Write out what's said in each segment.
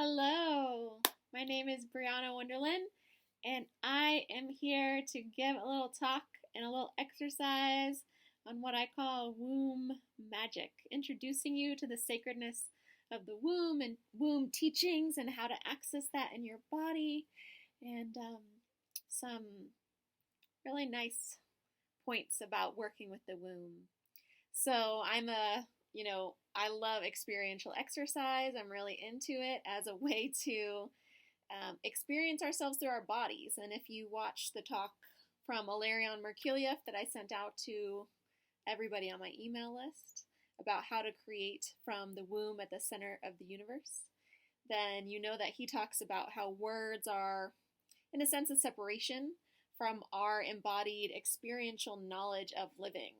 Hello, my name is Brianna Wunderlin, and I am here to give a little talk and a little exercise on what I call womb magic, introducing you to the sacredness of the womb and womb teachings and how to access that in your body, and some really nice points about working with the womb. So I love experiential exercise. I'm really into it as a way to experience ourselves through our bodies. And if you watch the talk from Ilarion Merkuliev that I sent out to everybody on my email list about how to create from the womb at the center of the universe, then you know that he talks about how words are, in a sense, a separation from our embodied experiential knowledge of living.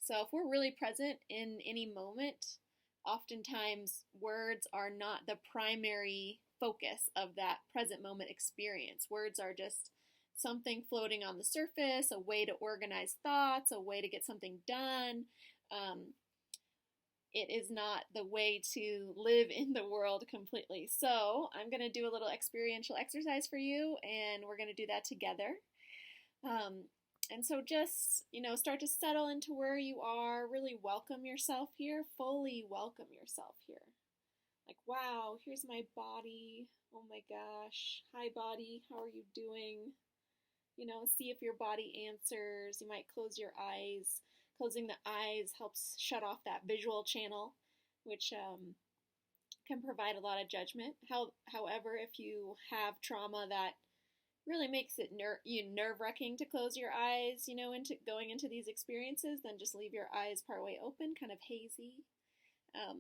So if we're really present in any moment, oftentimes words are not the primary focus of that present moment experience. Words are just something floating on the surface, a way to organize thoughts, a way to get something done. It is not the way to live in the world completely. So I'm going to do a little experiential exercise for you, and we're going to do that together. And so just, start to settle into where you are, really welcome yourself here, fully welcome yourself here. Like, wow, here's my body. Oh my gosh. Hi, body. How are you doing? See if your body answers. You might close your eyes. Closing the eyes helps shut off that visual channel, which can provide a lot of judgment. However, if you have trauma that really makes it nerve-wracking to close your eyes, into going into these experiences, then just leave your eyes partway open, kind of hazy.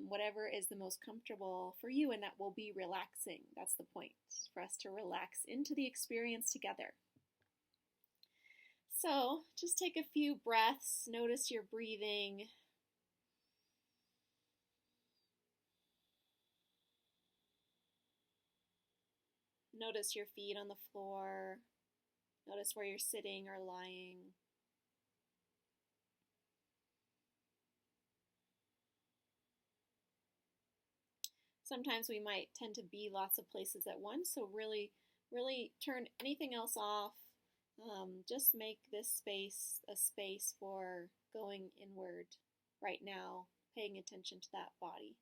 Whatever is the most comfortable for you, and that will be relaxing. That's the point, for us to relax into the experience together. So just take a few breaths, notice your breathing. Notice your feet on the floor. Notice where you're sitting or lying. Sometimes we might tend to be lots of places at once, so really turn anything else off. Just make this space a space for going inward right now, paying attention to that body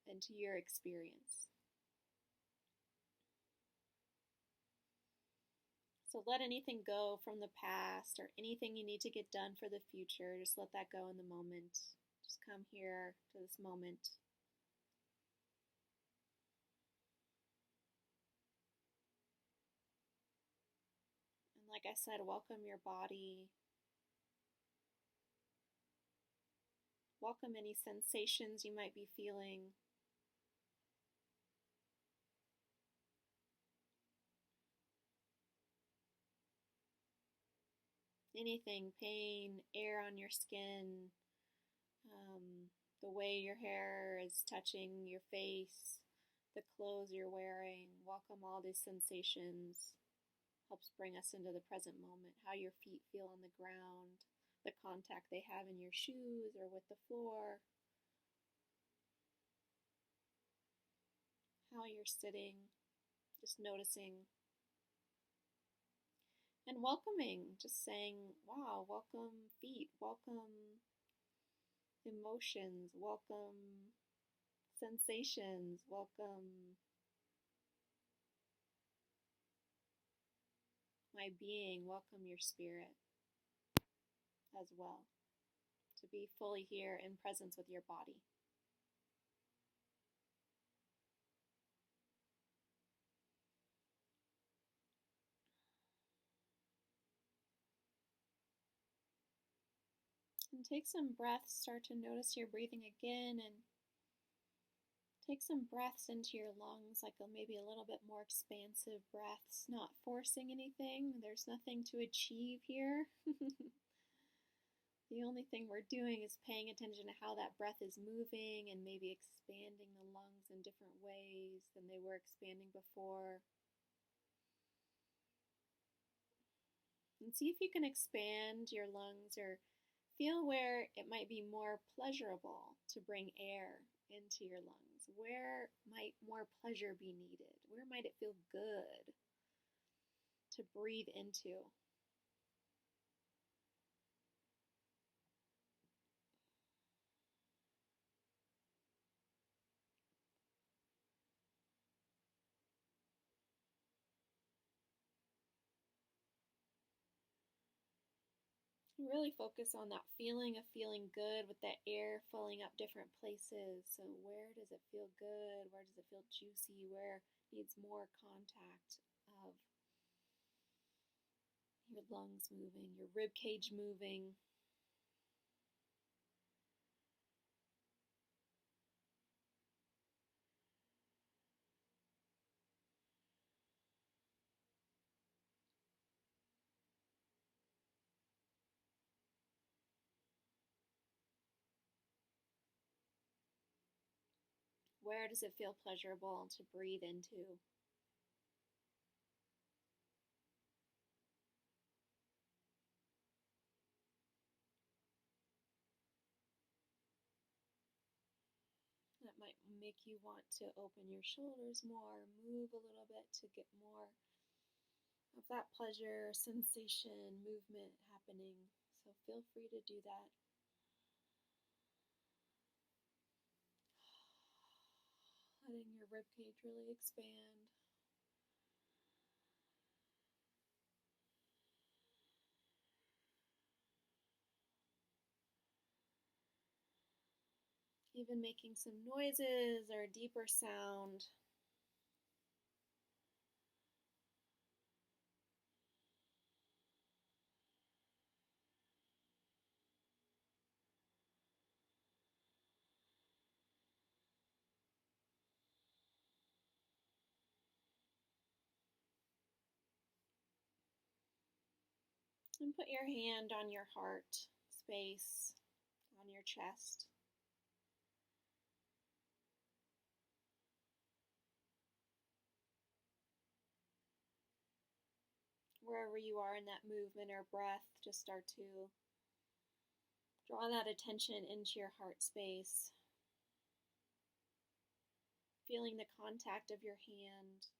and to your experience. So let anything go from the past or anything you need to get done for the future. Just let that go in the moment. Just come here to this moment. And like I said, welcome your body. Welcome any sensations you might be feeling. Anything, pain, air on your skin, the way your hair is touching your face, the clothes you're wearing. Welcome all these sensations. Helps bring us into the present moment. How your feet feel on the ground, the contact they have in your shoes or with the floor. How you're sitting, just noticing. And welcoming, just saying, wow, welcome feet, welcome emotions, welcome sensations, welcome my being, welcome your spirit as well. To be fully here in presence with your body. And take some breaths, start to notice your breathing again, and take some breaths into your lungs, like maybe a little bit more expansive breaths, not forcing anything. There's nothing to achieve here. The only thing we're doing is paying attention to how that breath is moving and maybe expanding the lungs in different ways than they were expanding before. And see if you can expand your lungs or feel where it might be more pleasurable to bring air into your lungs Where might more pleasure be needed? Where might it feel good to breathe into? Really focus on that feeling of feeling good with that air filling up different places. So, where does it feel good? Where does it feel juicy? Where needs more contact of your lungs moving, your rib cage moving? Where does it feel pleasurable to breathe into? That might make you want to open your shoulders more, move a little bit to get more of that pleasure, sensation, movement happening. So feel free to do that. Letting your ribcage really expand. Even making some noises or a deeper sound. And put your hand on your heart space, on your chest. Wherever you are in that movement or breath, just start to draw that attention into your heart space. Feeling the contact of your hand.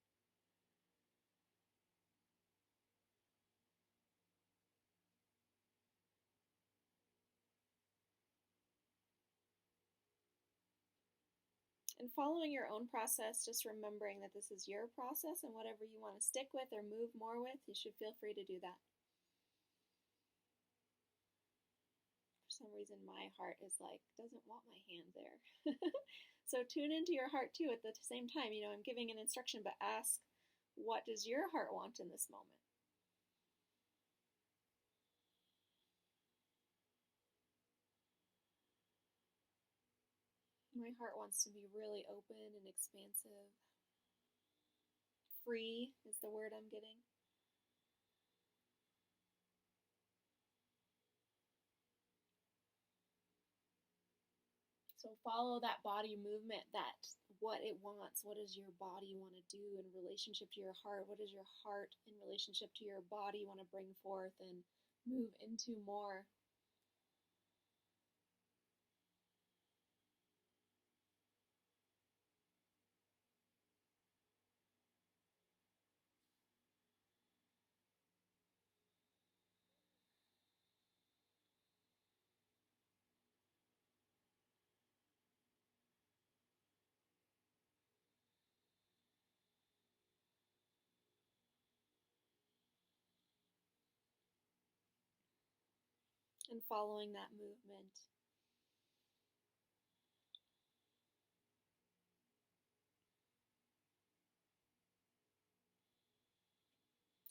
And following your own process, just remembering that this is your process and whatever you want to stick with or move more with, you should feel free to do that. For some reason, my heart is like, doesn't want my hand there. So tune into your heart too at the same time. You know, I'm giving an instruction, but ask, what does your heart want in this moment? My heart wants to be really open and expansive. Free is the word I'm getting. So follow that body movement, that what it wants. What does your body want to do in relationship to your heart? What does your heart in relationship to your body want to bring forth and move into more? And following that movement.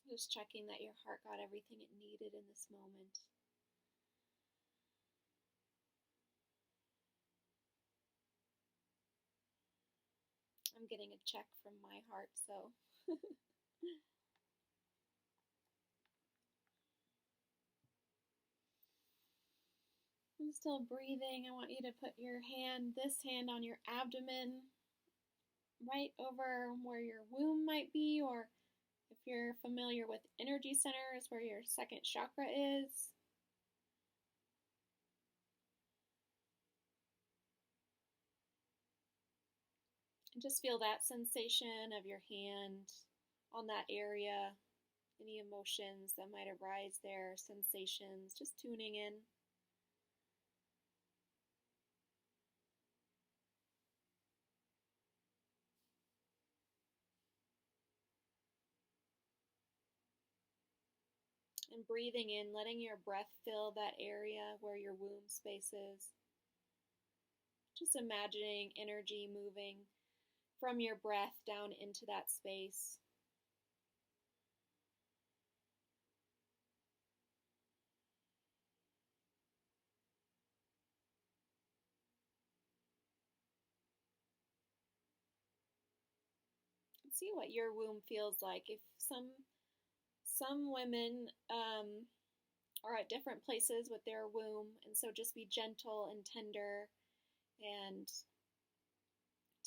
Just checking that your heart got everything it needed in this moment. I'm getting a check from my heart, so. I'm still breathing. I want you to put your hand, this hand, on your abdomen, right over where your womb might be, or if you're familiar with energy centers, where your second chakra is. And just feel that sensation of your hand on that area, any emotions that might arise there, sensations, just tuning in. And breathing in, letting your breath fill that area where your womb space is. Just imagining energy moving from your breath down into that space. See what your womb feels like. If some women are at different places with their womb, and so just be gentle and tender and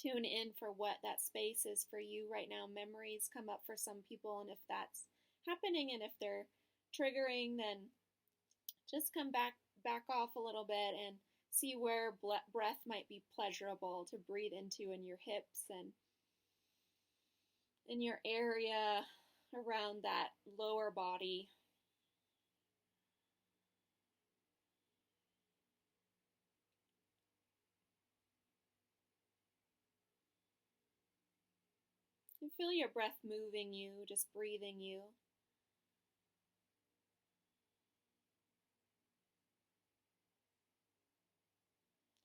tune in for what that space is for you right now. Memories come up for some people, and if that's happening and if they're triggering, then just come back off a little bit and see where breath might be pleasurable to breathe into in your hips and in your area around that lower body. And feel your breath moving you, just breathing you.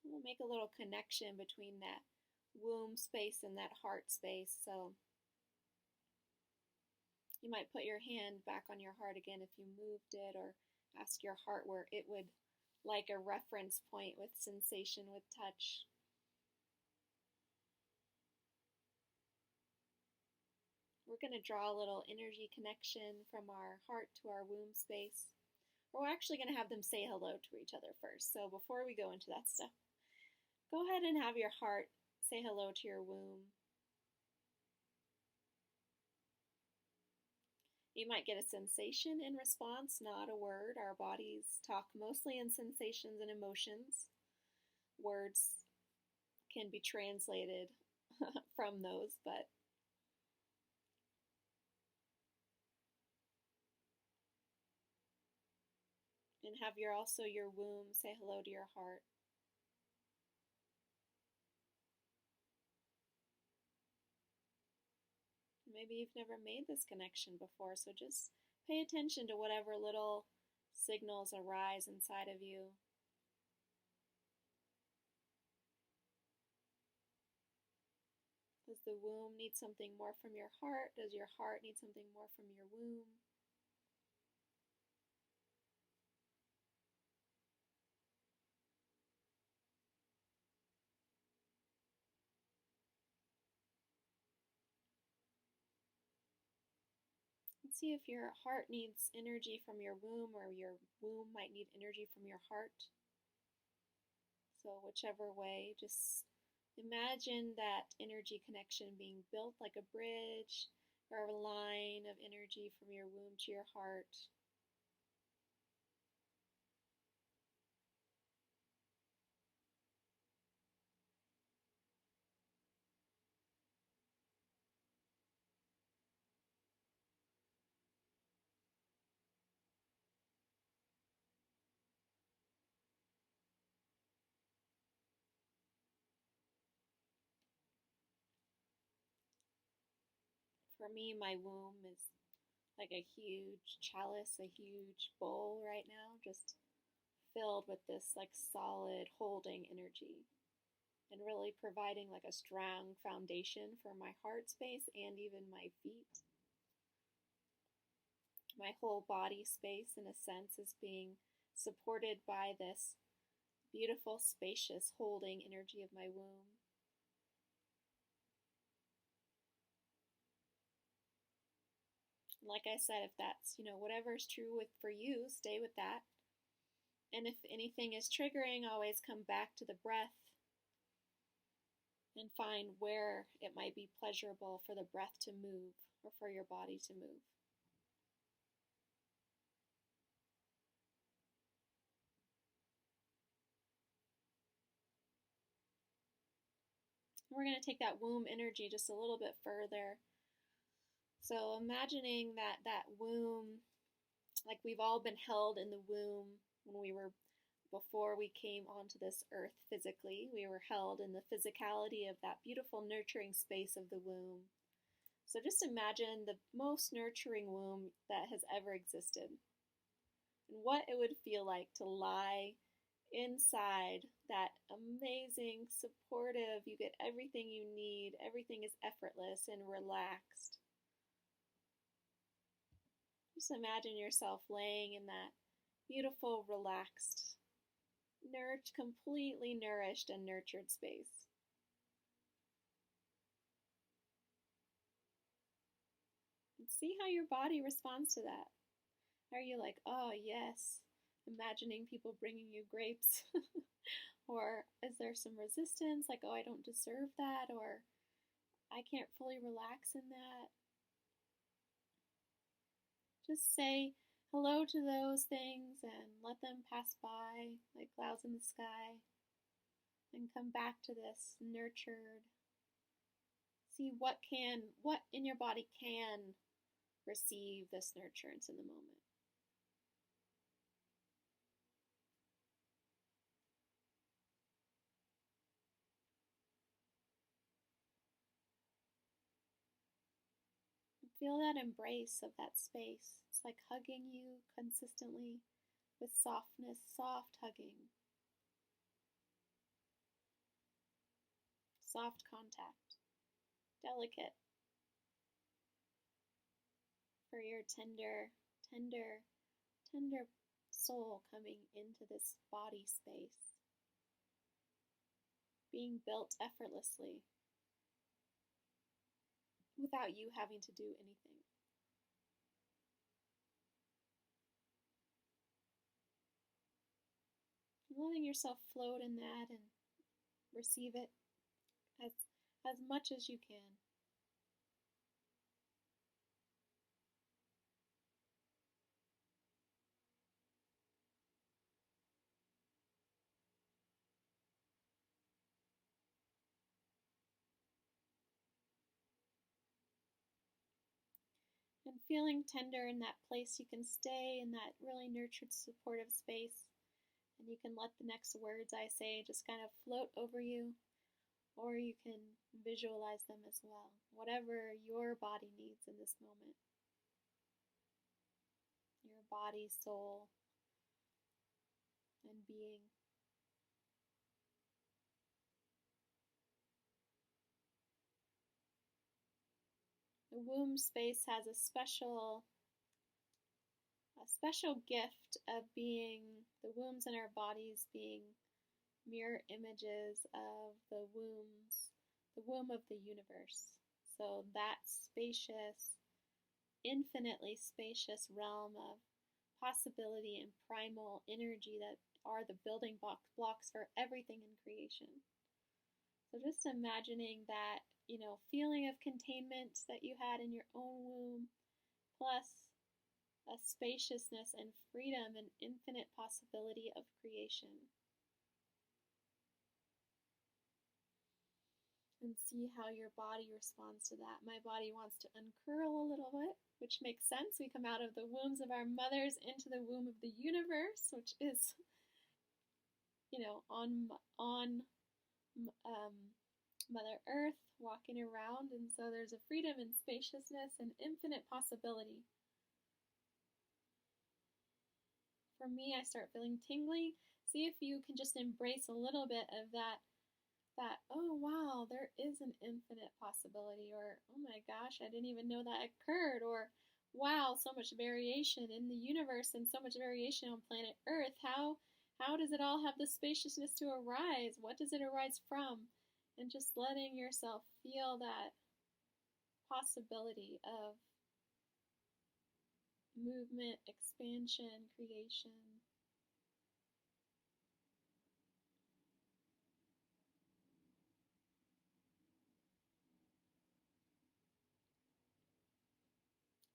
We'll make a little connection between that womb space and that heart space. So you might put your hand back on your heart again if you moved it, or ask your heart where it would like a reference point with sensation, with touch. We're going to draw a little energy connection from our heart to our womb space. We're actually going to have them say hello to each other first. So before we go into that stuff, go ahead and have your heart say hello to your womb. You might get a sensation in response, not a word. Our bodies talk mostly in sensations and emotions. Words can be translated from those, but and have your womb say hello to your heart. Maybe you've never made this connection before, so just pay attention to whatever little signals arise inside of you. Does the womb need something more from your heart? Does your heart need something more from your womb? And see if your heart needs energy from your womb, or your womb might need energy from your heart. So whichever way, just imagine that energy connection being built like a bridge or a line of energy from your womb to your heart. For me, my womb is like a huge chalice, a huge bowl right now, just filled with this like solid holding energy, and really providing like a strong foundation for my heart space and even my feet. My whole body space, in a sense, is being supported by this beautiful, spacious, holding energy of my womb. Like I said, if that's, whatever's true for you, stay with that. And if anything is triggering, always come back to the breath and find where it might be pleasurable for the breath to move or for your body to move. We're going to take that womb energy just a little bit further. So imagining that womb, like we've all been held in the womb when we were, before we came onto this earth physically, we were held in the physicality of that beautiful nurturing space of the womb. So just imagine the most nurturing womb that has ever existed, and what it would feel like to lie inside that amazing, supportive, you get everything you need, everything is effortless and relaxed. Just imagine yourself laying in that beautiful, relaxed, completely nourished and nurtured space. And see how your body responds to that. Are you like, oh yes, imagining people bringing you grapes? Or is there some resistance, like, oh, I don't deserve that, or I can't fully relax in that? Just say hello to those things and let them pass by like clouds in the sky, and come back to this nurtured. See what in your body can receive this nurturance in the moment. Feel that embrace of that space. It's like hugging you consistently with softness, soft hugging, soft contact, delicate for your tender, tender, tender soul coming into this body space, being built effortlessly without you having to do anything. Letting yourself float in that and receive it as much as you can. And feeling tender in that place, you can stay in that really nurtured, supportive space. And you can let the next words I say just kind of float over you, or you can visualize them as well, whatever your body needs in this moment. Your body, soul, and being. The womb space has a special gift of being, the wombs in our bodies being mirror images of the womb of the universe. So that spacious, infinitely spacious realm of possibility and primal energy that are the building blocks for everything in creation. So just imagining that, feeling of containment that you had in your own womb, plus a spaciousness and freedom and infinite possibility of creation. And see how your body responds to that. My body wants to uncurl a little bit, which makes sense. We come out of the wombs of our mothers into the womb of the universe, which is, on Mother Earth, walking around. And so there's a freedom and spaciousness and infinite possibility. For me, I start feeling tingly. See if you can just embrace a little bit of that, oh wow, there is an infinite possibility, or oh my gosh, I didn't even know that occurred, or wow, so much variation in the universe and so much variation on planet Earth. How does it all have the spaciousness to arise? What does it arise from? And just letting yourself feel that possibility of movement, expansion, creation.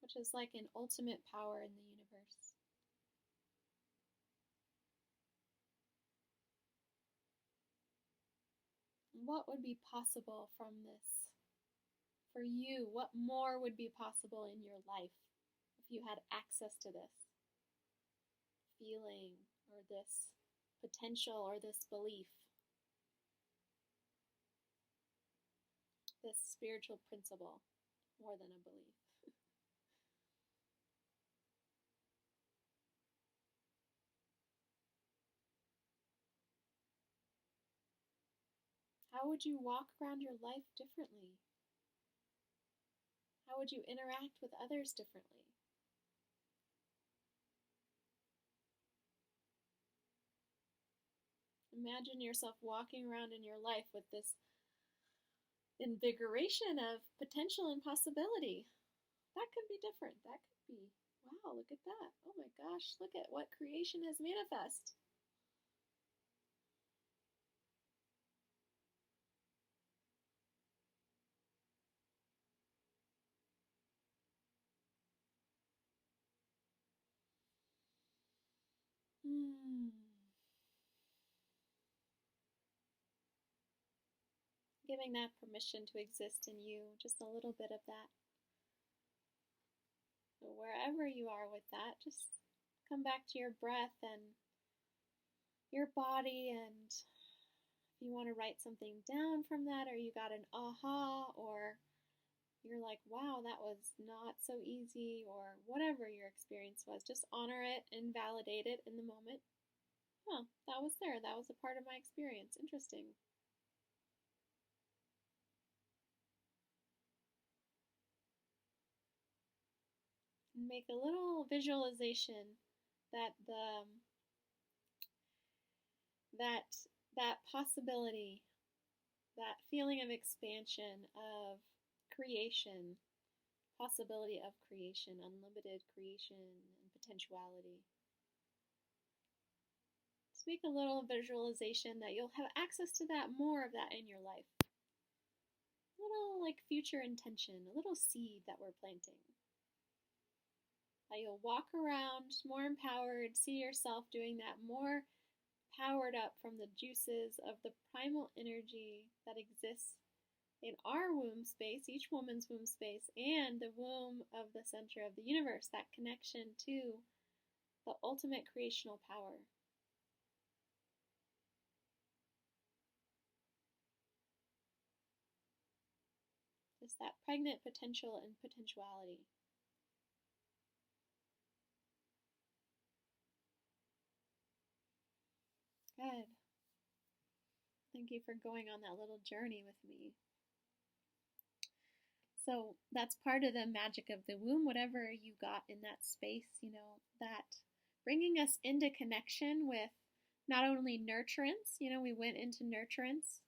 Which is like an ultimate power in the universe. what would be possible from this for you? What more would be possible in your life if you had access to this feeling or this potential or this belief, this spiritual principle, more than a belief? How would you walk around your life differently? How would you interact with others differently? Imagine yourself walking around in your life with this invigoration of potential and possibility. That could be different. That could be, wow, look at that. Oh my gosh, look at what creation has manifested. Giving that permission to exist in you, just a little bit of that. So wherever you are with that, just come back to your breath and your body, and if you want to write something down from that, or you got an aha, or you're like, wow, that was not so easy, or whatever your experience was, just honor it and validate it in the moment. Huh, that was there. That was a part of my experience. Interesting. And make a little visualization that that that possibility, that feeling of expansion, of creation, possibility of creation, unlimited creation and potentiality. Just make a little visualization that you'll have access to that, more of that in your life. A little like future intention, a little seed that we're planting. That you'll walk around more empowered, see yourself doing that, more powered up from the juices of the primal energy that exists in our womb space, each woman's womb space, and the womb of the center of the universe, that connection to the ultimate creational power. Just that pregnant potential and potentiality. Good. Thank you for going on that little journey with me. So that's part of the magic of the womb, whatever you got in that space, that bringing us into connection with not only nurturance, we went into nurturance,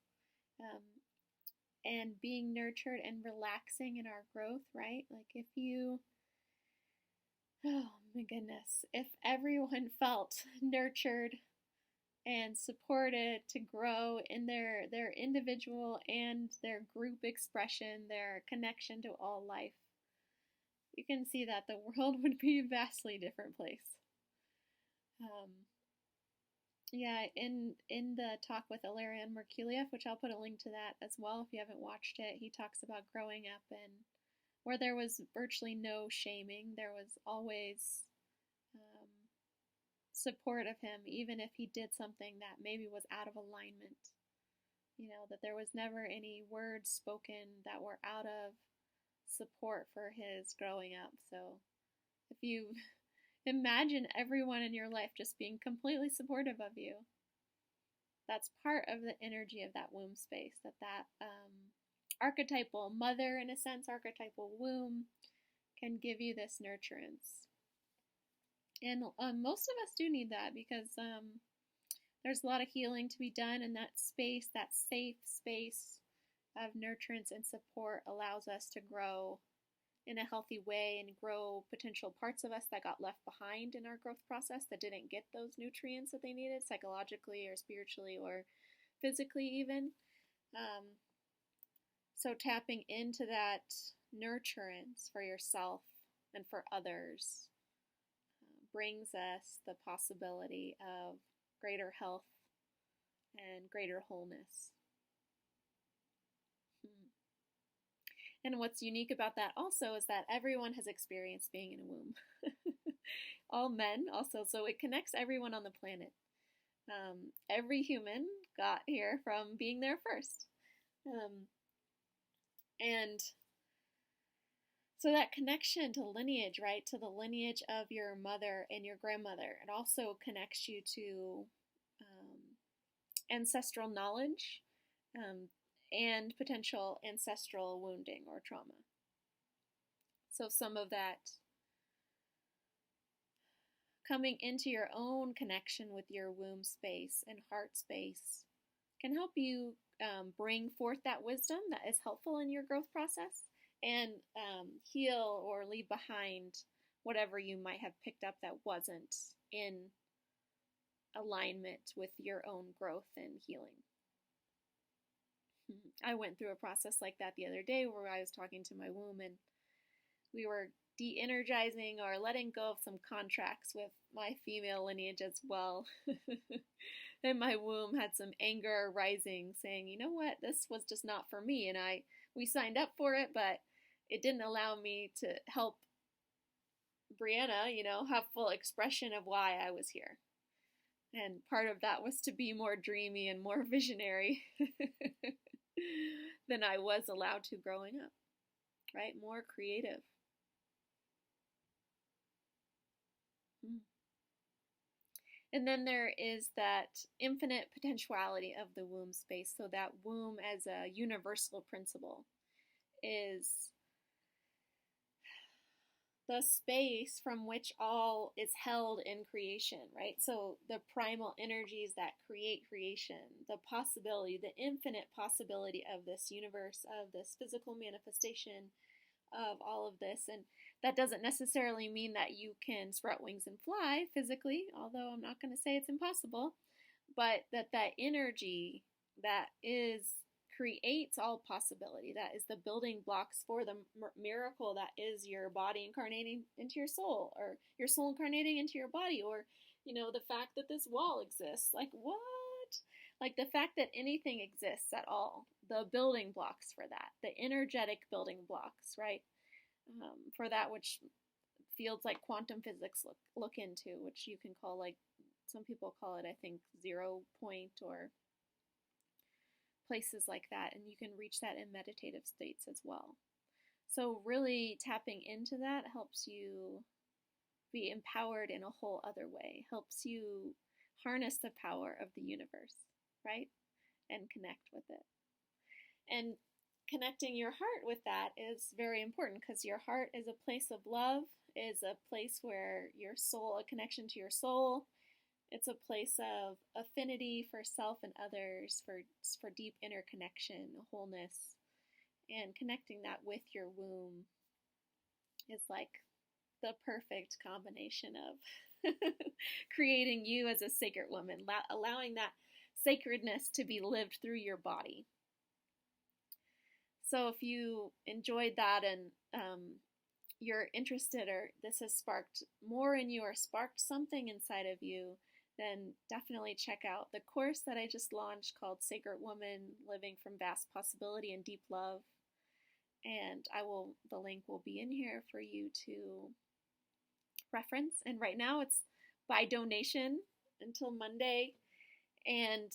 and being nurtured and relaxing in our growth, right? Like if you, oh my goodness, if everyone felt nurtured and supported to grow in their individual and their group expression, their connection to all life, you can see that the world would be a vastly different place. Yeah, in the talk with Ilarion Merkuliev, which I'll put a link to that as well if you haven't watched it, he talks about growing up and where there was virtually no shaming, there was always support of him, even if he did something that maybe was out of alignment. That there was never any words spoken that were out of support for his growing up. So if you imagine everyone in your life just being completely supportive of you, that's part of the energy of that womb space, that archetypal mother, in a sense, archetypal womb can give you this nurturance. And most of us do need that because there's a lot of healing to be done in that space, that safe space of nurturance and support allows us to grow in a healthy way and grow potential parts of us that got left behind in our growth process that didn't get those nutrients that they needed psychologically or spiritually or physically even. So tapping into that nurturance for yourself and for others brings us the possibility of greater health and greater wholeness. And what's unique about that also is that everyone has experienced being in a womb. All men also, so it connects everyone on the planet. Every human got here from being there first. And so that connection to lineage, right, to the lineage of your mother and your grandmother, it also connects you to ancestral knowledge and potential ancestral wounding or trauma. So some of that coming into your own connection with your womb space and heart space can help you bring forth that wisdom that is helpful in your growth process and heal or leave behind whatever you might have picked up that wasn't in alignment with your own growth and healing. I went through a process like that the other day where I was talking to my womb and we were de-energizing or letting go of some contracts with my female lineage as well. And my womb had some anger rising saying, you know what, this was just not for me. And we signed up for it, but it didn't allow me to help Brianna, have full expression of why I was here. And part of that was to be more dreamy and more visionary than I was allowed to growing up, right? More creative. And then there is that infinite potentiality of the womb space. So that womb as a universal principle is the space from which all is held in creation, right? So the primal energies that create creation, the possibility, the infinite possibility of this universe, of this physical manifestation of all of this. And that doesn't necessarily mean that you can sprout wings and fly physically, although I'm not going to say it's impossible, but that energy that creates all possibility, that is the building blocks for the miracle that is your body incarnating into your soul, or your soul incarnating into your body, or the fact that this wall exists. Like, what? Like the fact that anything exists at all, the building blocks for that, the energetic building blocks, right? For that which fields like quantum physics look into, which you can call, like, some people call it, I think, 0 point or places like that, and you can reach that in meditative states as well. So really tapping into that helps you be empowered in a whole other way, helps you harness the power of the universe, right? And connect with it. And connecting your heart with that is very important, because your heart is a place of love, is a place where your soul, a connection to your soul. It's a place of affinity for self and others, for deep interconnection, wholeness. And connecting that with your womb is like the perfect combination of creating you as a sacred woman, allowing that sacredness to be lived through your body. So if you enjoyed that and you're interested, or this has sparked more in you or sparked something inside of you, then definitely check out the course that I just launched called Sacred Woman, Living from Vast Possibility and Deep Love. And the link will be in here for you to reference. And right now it's by donation until Monday. And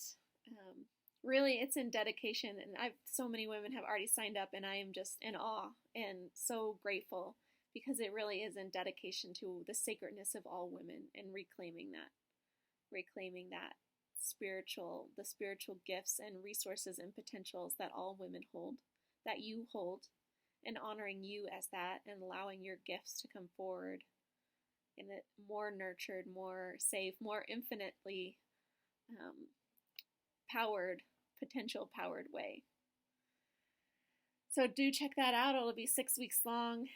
really it's in dedication. And so many women have already signed up, and I am just in awe and so grateful, because it really is in dedication to the sacredness of all women and reclaiming that the spiritual gifts and resources and potentials that all women hold, that you hold, and honoring you as that, and allowing your gifts to come forward in a more nurtured, more safe, more infinitely potential powered way. So do check that out. It'll be 6 weeks long,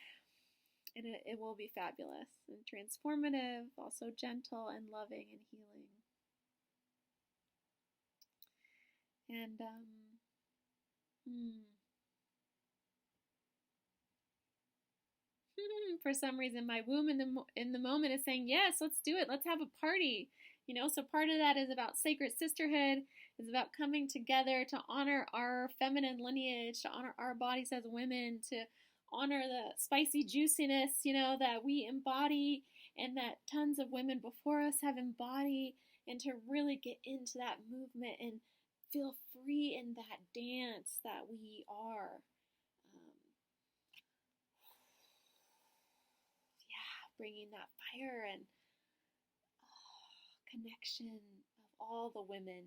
and it will be fabulous and transformative, also gentle and loving and healing. And for some reason, my womb in the moment is saying, yes, let's do it. Let's have a party. So part of that is about sacred sisterhood, is about coming together to honor our feminine lineage, to honor our bodies as women, to honor the spicy juiciness, that we embody and that tons of women before us have embodied, and to really get into that movement and feel free in that dance that we are. Bringing that fire and connection of all the women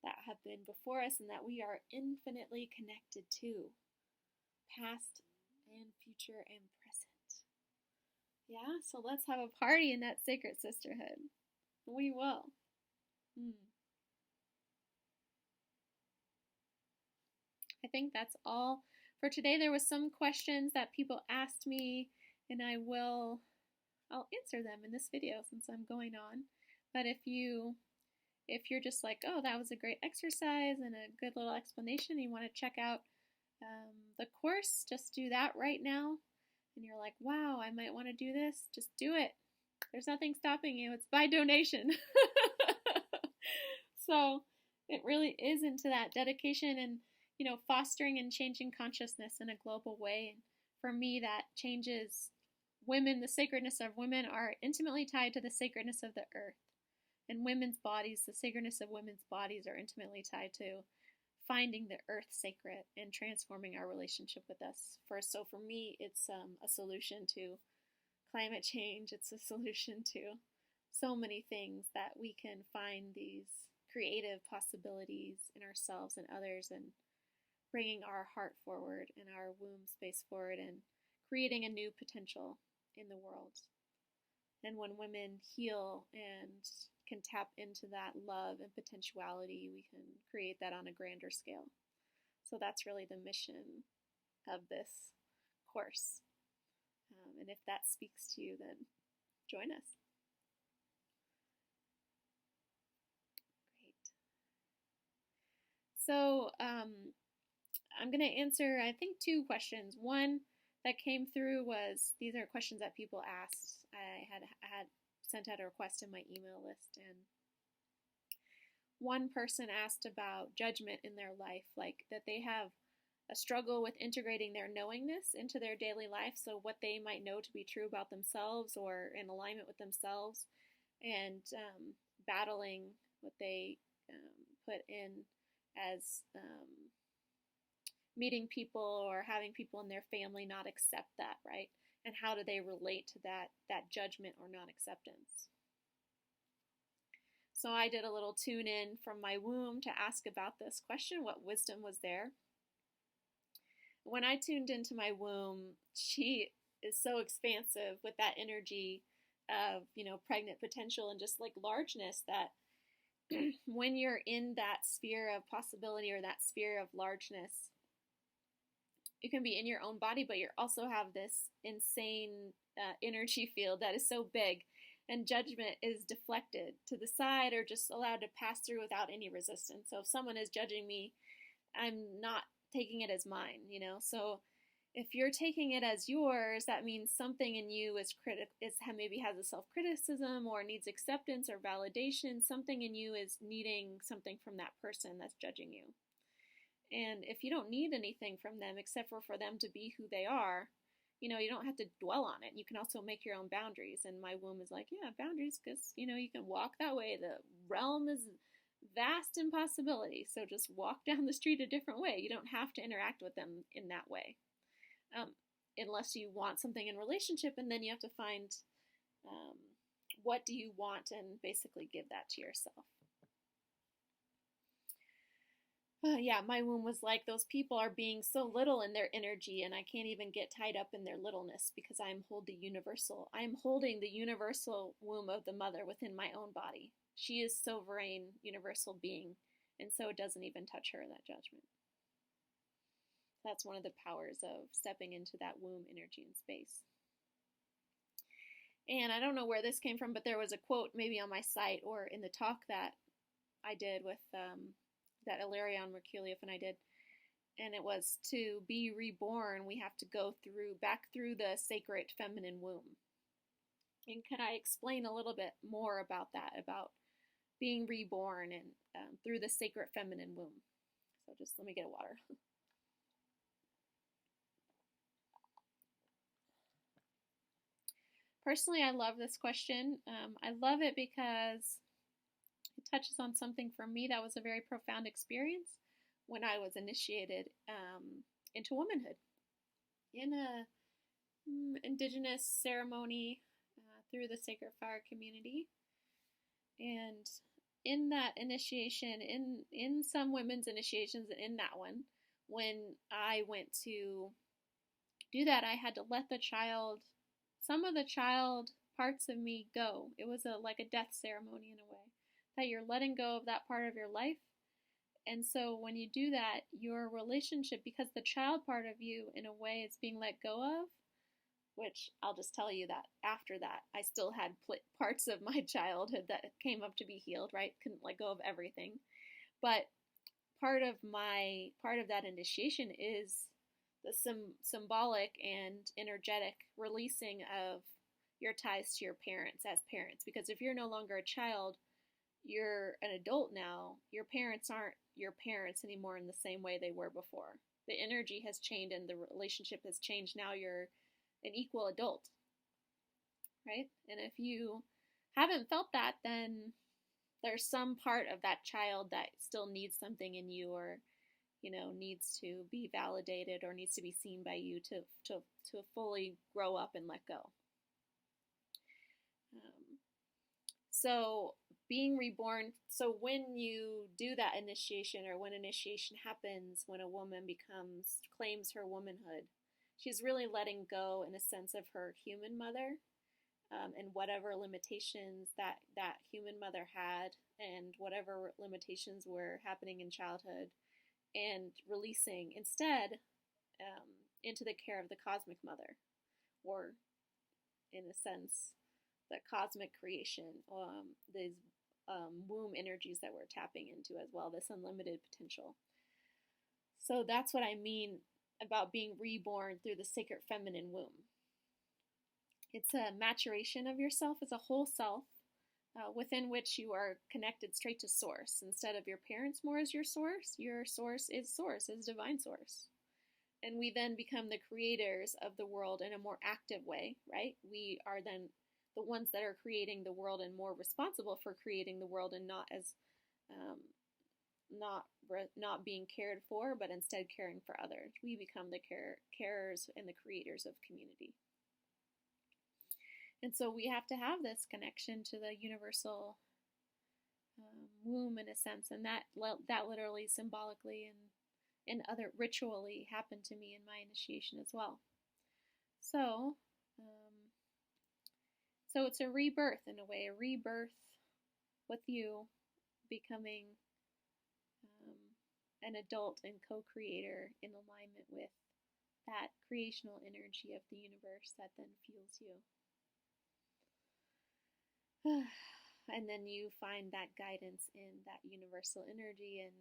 that have been before us and that we are infinitely connected to, past and future and present. Yeah, so let's have a party in that sacred sisterhood. We will. I think that's all for today. There was some questions that people asked me, and I'll answer them in this video since I'm going on. But if you're just like, oh, that was a great exercise and a good little explanation, you want to check out the course, just do that right now. And you're like, wow, I might want to do this, just do it. There's nothing stopping you. It's by donation. So it really is into that dedication and, fostering and changing consciousness in a global way. And for me, that changes women. The sacredness of women are intimately tied to the sacredness of the earth. And women's bodies, the sacredness of women's bodies are intimately tied to finding the earth sacred and transforming our relationship with us. So for me, it's a solution to climate change. It's a solution to so many things that we can find these creative possibilities in ourselves and others, and bringing our heart forward and our womb space forward and creating a new potential in the world. And when women heal and can tap into that love and potentiality, we can create that on a grander scale. So that's really the mission of this course. And if that speaks to you, then join us. Great. So I'm going to answer, I think, 2 questions. One that came through was, these are questions that people asked. I had sent out a request in my email list, and one person asked about judgment in their life, like that they have a struggle with integrating their knowingness into their daily life, so what they might know to be true about themselves or in alignment with themselves, and battling what they put in as meeting people or having people in their family not accept that, right? And how do they relate to that judgment or non-acceptance? So I did a little tune in from my womb to ask about this question, what wisdom was there. When I tuned into my womb, she is so expansive with that energy of, pregnant potential and just like largeness, that when you're in that sphere of possibility or that sphere of largeness, you can be in your own body, but you also have this insane energy field that is so big, and judgment is deflected to the side or just allowed to pass through without any resistance. So if someone is judging me, I'm not taking it as mine, So if you're taking it as yours, that means something in you maybe has a self-criticism or needs acceptance or validation. Something in you is needing something from that person that's judging you. And if you don't need anything from them except for them to be who they are, you don't have to dwell on it. You can also make your own boundaries. And my womb is like, yeah, boundaries, because, you can walk that way. The realm is vast in possibility. So just walk down the street a different way. You don't have to interact with them in that way. Unless you want something in relationship, and then you have to find what do you want and basically give that to yourself. My womb was like, those people are being so little in their energy, and I can't even get tied up in their littleness because I am holding the universal womb of the mother within my own body. She is sovereign, universal being, and so it doesn't even touch her, that judgment. That's one of the powers of stepping into that womb energy and space. And I don't know where this came from, but there was a quote maybe on my site or in the talk that I did with that Ilarion Merculief and I did, and it was, to be reborn, we have to go back through the sacred feminine womb. And could I explain a little bit more about that, about being reborn and through the sacred feminine womb? So just let me get a water. Personally, I love this question. I love it because it touches on something for me that was a very profound experience when I was initiated into womanhood in a indigenous ceremony through the Sacred Fire community. And in that initiation, in some women's initiations, and in that one, when I went to do that, I had to let some of the child parts of me go. It was like a death ceremony in a way, that you're letting go of that part of your life. And so when you do that, your relationship, because the child part of you, in a way, is being let go of, which I'll just tell you that after that, I still had parts of my childhood that came up to be healed, right? Couldn't let go of everything. But part of that initiation is the symbolic and energetic releasing of your ties to your parents as parents. Because if you're no longer a child, you're an adult now, your parents aren't your parents anymore in the same way they were before. The energy has changed and the relationship has changed. Now you're an equal adult, right? And if you haven't felt that, then there's some part of that child that still needs something in you, or needs to be validated, or needs to be seen by you to fully grow up and let go. So being reborn, so when you do that initiation, or when initiation happens, when a woman claims her womanhood, she's really letting go, in a sense, of her human mother, and whatever limitations that human mother had, and whatever limitations were happening in childhood, and releasing instead into the care of the cosmic mother, or in a sense, the cosmic creation, these womb energies that we're tapping into as well, this unlimited potential. So that's what I mean about being reborn through the sacred feminine womb. It's a maturation of yourself as a whole self, within which you are connected straight to source. Instead of your parents more as your source is divine source. And we then become the creators of the world in a more active way, right? We are then the ones that are creating the world, and more responsible for creating the world, and not as not being cared for, but instead caring for others. We become the carers and the creators of community. And so we have to have this connection to the universal womb, in a sense, and that literally, symbolically, and other ritually happened to me in my initiation as well. So it's a rebirth, in a way, a rebirth with you becoming an adult and co-creator in alignment with that creational energy of the universe that then fuels you. And then you find that guidance in that universal energy, and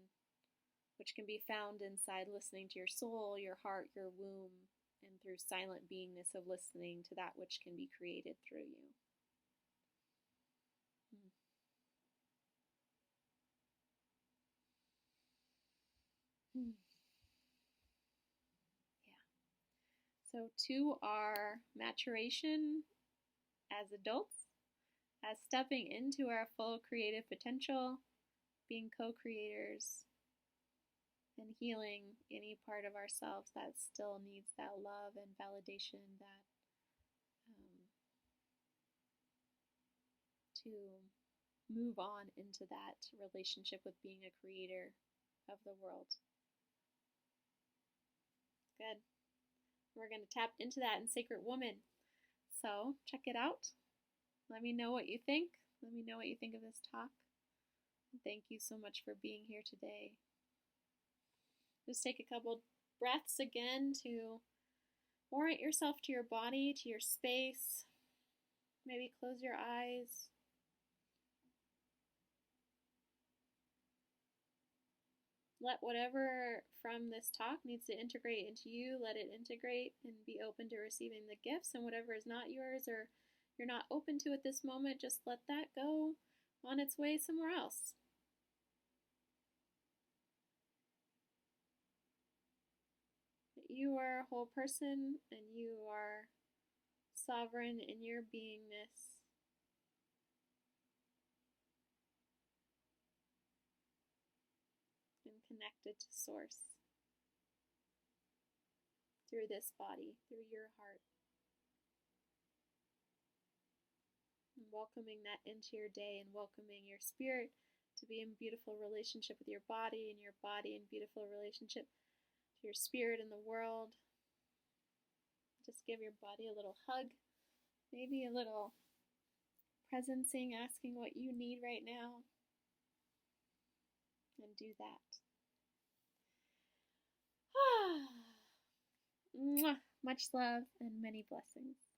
which can be found inside listening to your soul, your heart, your womb, and through silent beingness of listening to that which can be created through you. Yeah. So to our maturation as adults, as stepping into our full creative potential, being co-creators, and healing any part of ourselves that still needs that love and validation, that to move on into that relationship with being a creator of the world. Good. We're going to tap into that in Sacred Woman. So check it out. Let me know what you think. Let me know what you think of this talk. Thank you so much for being here today. Just take a couple breaths again to orient yourself to your body, to your space. Maybe close your eyes. Let whatever from this talk needs to integrate into you, let it integrate, and be open to receiving the gifts. And whatever is not yours, or you're not open to at this moment, just let that go on its way somewhere else. You are a whole person and you are sovereign in your beingness. And connected to Source through this body, through your heart. And welcoming that into your day and welcoming your spirit to be in beautiful relationship with your body and your body in beautiful relationship to your spirit and the world. Just give your body a little hug, maybe a little presencing, asking what you need right now, and do that. Much love and many blessings.